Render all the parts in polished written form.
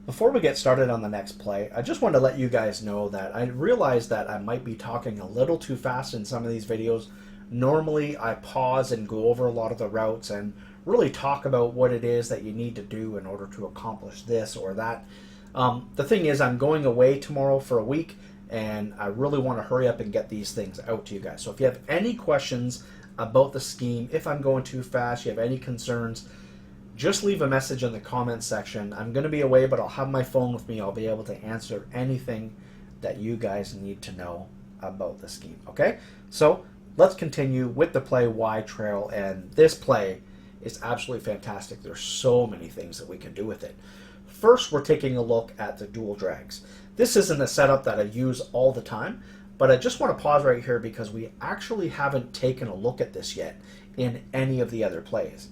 Before we get started on the next play, I just want to let you guys know that I realize that I might be talking a little too fast in some of these videos. Normally, I pause and go over a lot of the routes and really talk about what it is that you need to do in order to accomplish this or that. The thing is, I'm going away tomorrow for a week, and I really want to hurry up and get these things out to you guys. So if you have any questions about the scheme, if I'm going too fast, you have any concerns, just leave a message in the comments section. I'm going to be away, but I'll have my phone with me. I'll be able to answer anything that you guys need to know about the scheme. Okay? So let's continue with the play Y Trail, and this play is absolutely fantastic. There's so many things that we can do with it. First, we're taking a look at the dual drags. This isn't a setup that I use all the time, but I just want to pause right here because we actually haven't taken a look at this yet in any of the other plays.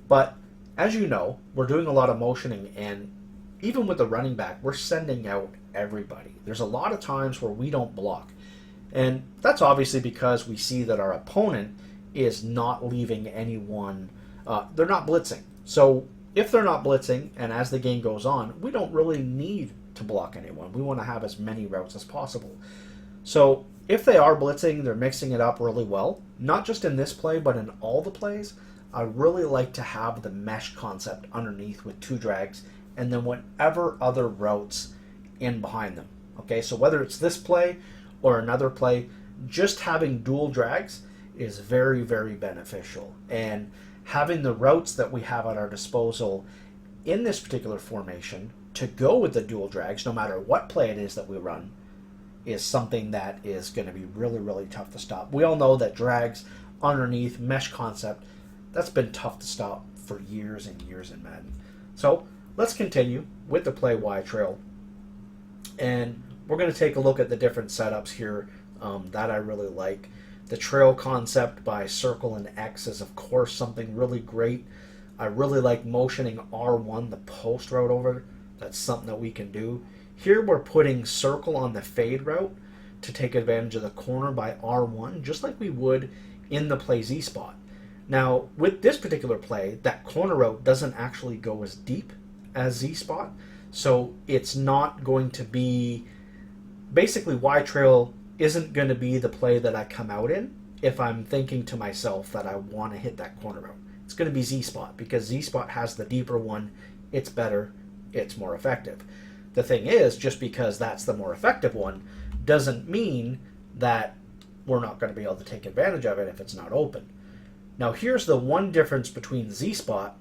But as you know, we're doing a lot of motioning, and even with the running back, we're sending out everybody. There's a lot of times where we don't block, and that's obviously because we see that our opponent is not leaving anyone, they're not blitzing. So if they're not blitzing, and as the game goes on, we don't really need to block anyone. We want to have as many routes as possible. So if they are blitzing, they're mixing it up really well, not just in this play, but in all the plays. I really like to have the mesh concept underneath with two drags and then whatever other routes in behind them. Okay, so whether it's this play or another play, just having dual drags is very, very beneficial. And having the routes that we have at our disposal in this particular formation to go with the dual drags, no matter what play it is that we run, is something that is going to be really, really tough to stop. We all know that drags underneath, mesh concept, that's been tough to stop for years and years in Madden. So let's continue with the play Y Trail. And we're going to take a look at the different setups here that I really like. The trail concept by circle and X is, of course, something really great. I really like motioning R1, the post route over. That's something that we can do. Here we're putting circle on the fade route to take advantage of the corner by R1, just like we would in the play Z spot. Now, with this particular play, that corner route doesn't actually go as deep as Z spot, so it's not going to be, basically Y Trail isn't going to be the play that I come out in if I'm thinking to myself that I want to hit that corner route. It's going to be Z spot because Z spot has the deeper one. It's better, it's more effective. The thing is, just because that's the more effective one doesn't mean that we're not going to be able to take advantage of it if it's not open. Now here's the one difference between Z-Spot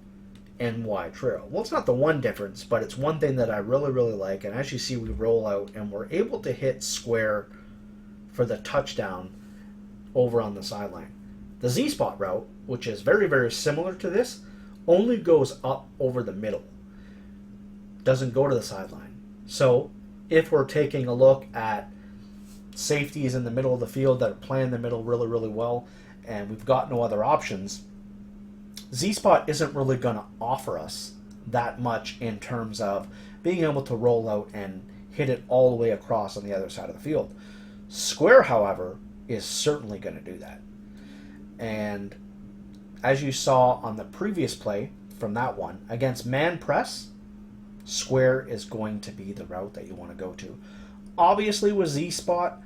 and Y Trail. Well, it's not the one difference, but it's one thing that I really, really like. And as you see, we roll out and we're able to hit square for the touchdown over on the sideline. The Z-Spot route, which is very, very similar to this, only goes up over the middle. Doesn't go to the sideline. So if we're taking a look at safeties in the middle of the field that are playing the middle really, really well, and we've got no other options, Z-Spot isn't really going to offer us that much in terms of being able to roll out and hit it all the way across on the other side of the field. Square, however, is certainly going to do that. And as you saw on the previous play from that one, against man press, square is going to be the route that you want to go to. Obviously with Z-Spot,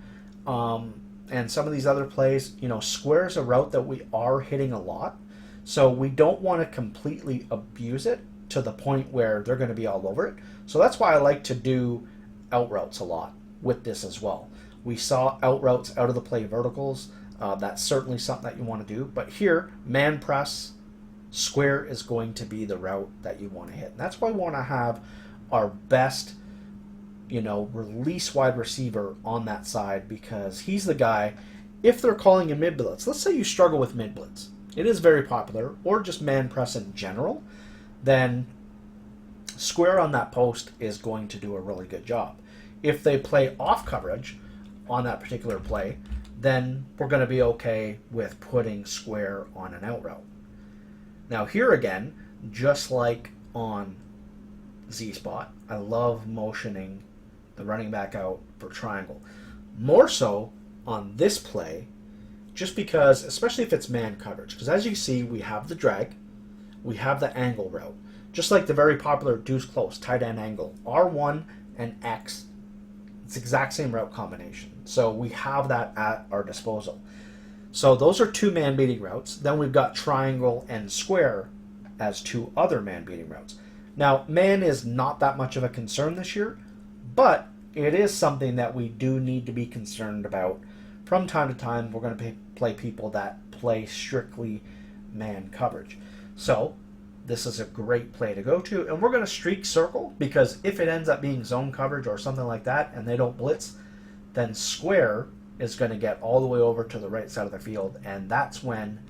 and some of these other plays, square is a route that we are hitting a lot. So we don't want to completely abuse it to the point where they're going to be all over it. So that's why I like to do out routes a lot with this as well. We saw out routes out of the play verticals. That's certainly something that you want to do. But here, man press, square is going to be the route that you want to hit. And that's why we want to have our best release wide receiver on that side, because he's the guy, if they're calling a mid blitz, let's say you struggle with mid blitz, it is very popular, or just man press in general, then square on that post is going to do a really good job. If they play off coverage on that particular play, then we're going to be okay with putting square on an out route. Now here again, just like on Z-Spot, I love motioning the running back out for triangle. More so on this play, just because, especially if it's man coverage, because as you see, we have the drag, we have the angle route. Just like the very popular deuce close, tight end angle, R1 and X, it's the exact same route combination. So we have that at our disposal. So those are two man-beating routes. Then we've got triangle and square as two other man-beating routes. Now, man is not that much of a concern this year, but it is something that we do need to be concerned about. From time to time, we're going to play people that play strictly man coverage. So this is a great play to go to, and we're going to streak circle, because if it ends up being zone coverage or something like that and they don't blitz, then square is going to get all the way over to the right side of the field, and that's when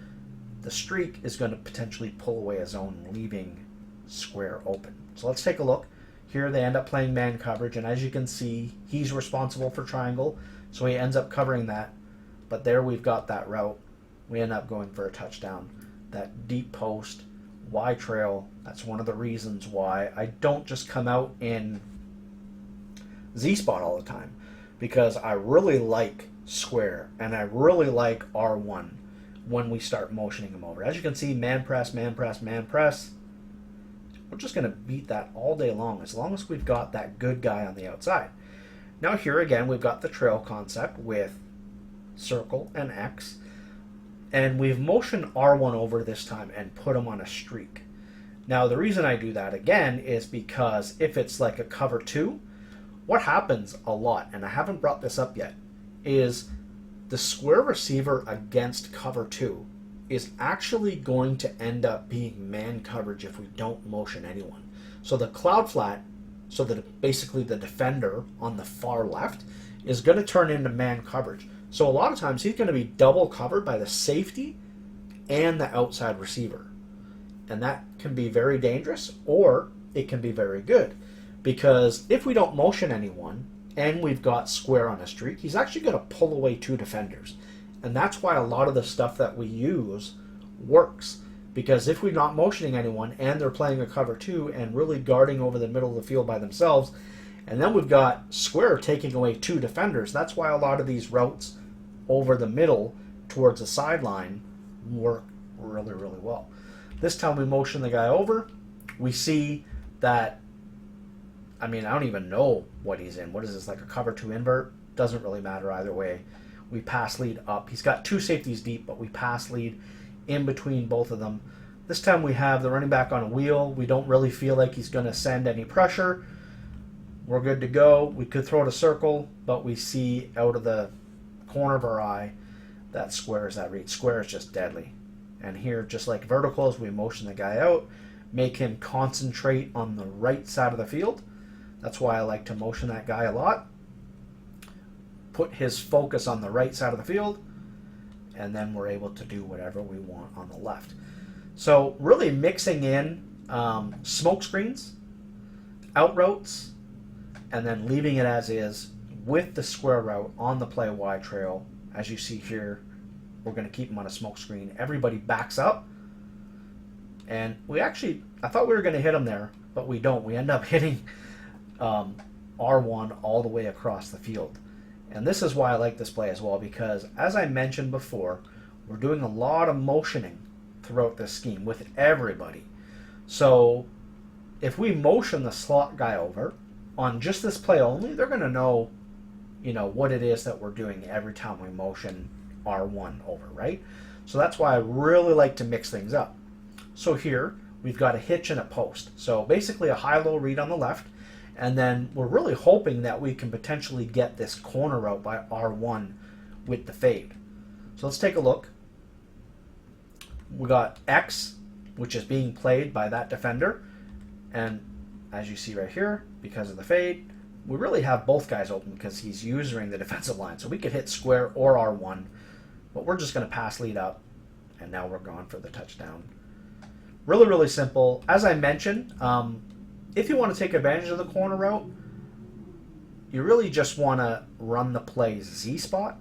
the streak is going to potentially pull away a zone, leaving square open. So let's take a look. Here they end up playing man coverage, and as you can see, he's responsible for triangle, so he ends up covering that. But there we've got that route. We end up going for a touchdown. That deep post, Y trail, that's one of the reasons why I don't just come out in Z-spot all the time, because I really like square and I really like R1 when we start motioning him over. As you can see, man press, man press, man press. We're just going to beat that all day long as we've got that good guy on the outside. Now here again, we've got the trail concept with circle and X. And we've motioned R1 over this time and put him on a streak. Now the reason I do that again is because if it's like a cover 2, what happens a lot, and I haven't brought this up yet, is the square receiver against cover 2 is actually going to end up being man coverage if we don't motion anyone. So the cloud flat, so that basically the defender on the far left is going to turn into man coverage. So a lot of times he's going to be double covered by the safety and the outside receiver. And that can be very dangerous, or it can be very good. Because if we don't motion anyone and we've got square on a streak, he's actually going to pull away two defenders. And that's why a lot of the stuff that we use works. Because if we're not motioning anyone and they're playing a cover 2 and really guarding over the middle of the field by themselves, and then we've got square taking away two defenders, that's why a lot of these routes over the middle towards the sideline work really, really well. This time we motion the guy over. We see that, I don't even know what he's in. What is this, like a cover 2 invert? Doesn't really matter either way. We pass lead up. He's got two safeties deep, but we pass lead in between both of them. This time we have the running back on a wheel. We don't really feel like he's going to send any pressure. We're good to go. We could throw it a circle, but we see out of the corner of our eye that square is that read. Square is just deadly. And here, just like verticals, we motion the guy out, make him concentrate on the right side of the field. That's why I like to motion that guy a lot. Put his focus on the right side of the field, and then we're able to do whatever we want on the left. So really mixing in smoke screens, out routes, and then leaving it as is with the square route on the play Y trail. As you see here, we're going to keep him on a smoke screen. Everybody backs up, and I thought we were going to hit him there, but we don't. We end up hitting R1 all the way across the field. And this is why I like this play as well, because as I mentioned before, we're doing a lot of motioning throughout this scheme with everybody. So if we motion the slot guy over on just this play only, they're going to know, what it is that we're doing every time we motion R1 over, right? So that's why I really like to mix things up. So here we've got a hitch and a post. So basically a high-low read on the left, and then we're really hoping that we can potentially get this corner route by R1 with the fade. So let's take a look. We got X, which is being played by that defender, and as you see right here, because of the fade, we really have both guys open because he's using the defensive line. So we could hit square or R1, but we're just going to pass lead up, and now we're going for the touchdown. Really, really simple. As I mentioned, if you want to take advantage of the corner route, you really just want to run the play Z-spot.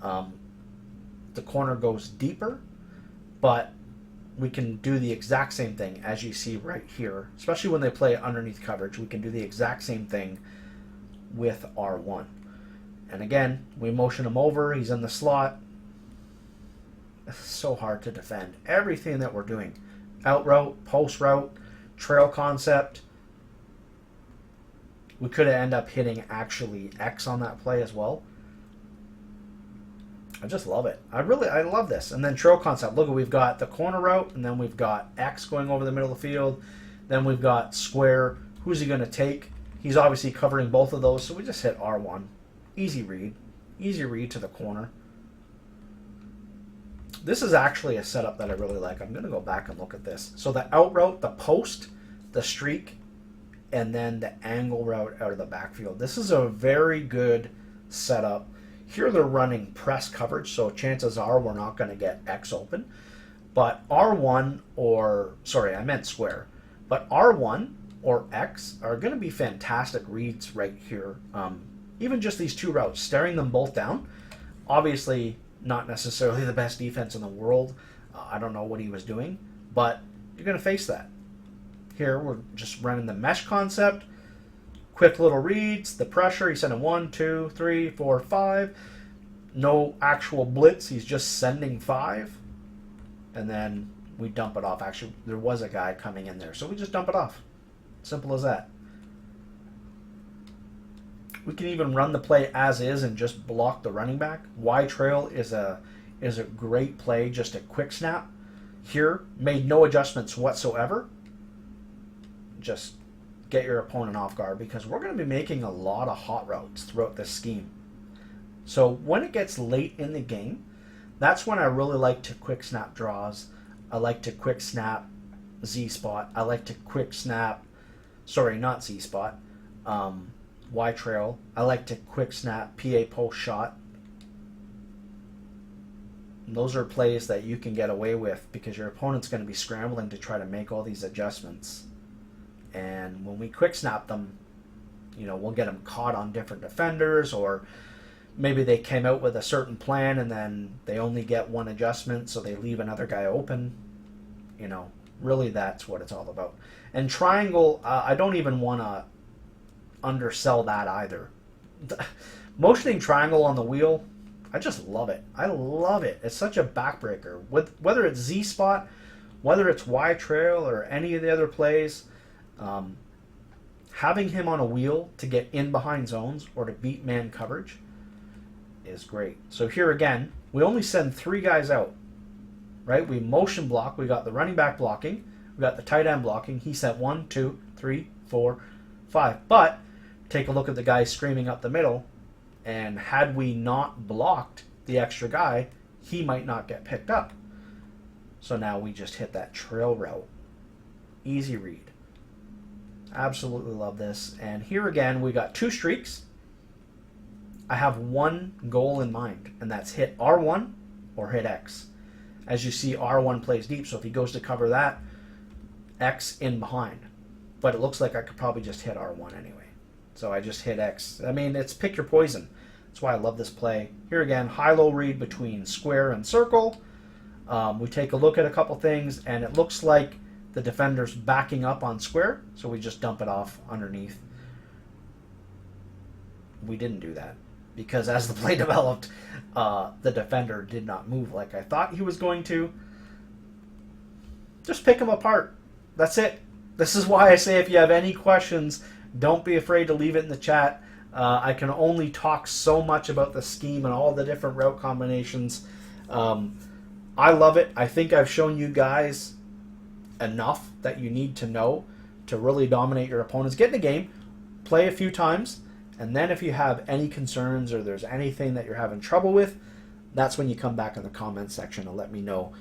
The corner goes deeper, but we can do the exact same thing as you see right here, especially when they play underneath coverage. We can do the exact same thing with R1. And again, we motion him over. He's in the slot. It's so hard to defend. Everything that we're doing, out route, post route, trail concept. We could have ended up hitting actually X on that play as well. I just love it. I love this. And then trail concept. Look, we've got the corner route, and then we've got X going over the middle of the field. Then we've got square. Who's he going to take? He's obviously covering both of those, so we just hit R1. Easy read. Easy read to the corner. This is actually a setup that I really like. I'm going to go back and look at this. So the out route, the post, the streak, and then the angle route out of the backfield. This is a very good setup. Here they're running press coverage, so chances are we're not going to get X open. But R1 or, sorry, I meant square. But R1 or X are going to be fantastic reads right here. Even just these two routes, staring them both down. Obviously, not necessarily the best defense in the world. I don't know what he was doing, but you're going to face that. Here, we're just running the mesh concept. Quick little reads, the pressure. He's sending 1, 2, 3, 4, 5. No actual blitz. He's just sending 5. And then we dump it off. Actually, there was a guy coming in there, so we just dump it off. Simple as that. We can even run the play as is and just block the running back. Y trail is a great play, just a quick snap. Here, made no adjustments whatsoever. Just get your opponent off guard because we're going to be making a lot of hot routes throughout this scheme. So when it gets late in the game, that's when I really like to quick snap draws. I like to quick snap Z spot. I like to quick snap, sorry, not Z spot, Y trail. I like to quick snap PA post shot. And those are plays that you can get away with because your opponent's going to be scrambling to try to make all these adjustments. And when we quick snap them, we'll get them caught on different defenders, or maybe they came out with a certain plan and then they only get one adjustment, so they leave another guy open. Really that's what it's all about. And triangle, I don't even want to undersell that either. Motioning triangle on the wheel, I just love it. I love it. It's such a backbreaker. Whether it's Z spot, whether it's Y trail, or any of the other plays, having him on a wheel to get in behind zones or to beat man coverage is great. So here again, we only send 3 guys out, right? We motion block. We got the running back blocking. We got the tight end blocking. He sent 1, 2, 3, 4, 5. But take a look at the guy screaming up the middle, and had we not blocked the extra guy, he might not get picked up. So now we just hit that trail route. Easy read. Absolutely love this. And here again, we got 2 streaks. I have one goal in mind, and that's hit R1 or hit X. As you see, R1 plays deep, so if he goes to cover that, X in behind. But it looks like I could probably just hit R1 anyway. So I just hit X. I mean, it's pick your poison. That's why I love this play. Here again, high-low read between square and circle. We take a look at a couple things, and it looks like the defender's backing up on square, so we just dump it off underneath. We didn't do that because as the play developed, the defender did not move like I thought he was going to. Just pick him apart. That's it. This is why I say if you have any questions, don't be afraid to leave it in the chat. I can only talk so much about the scheme and all the different route combinations. I love it. I think I've shown you guys enough that you need to know to really dominate your opponents. Get in the game, play a few times, and then if you have any concerns or there's anything that you're having trouble with, that's when you come back in the comments section and let me know.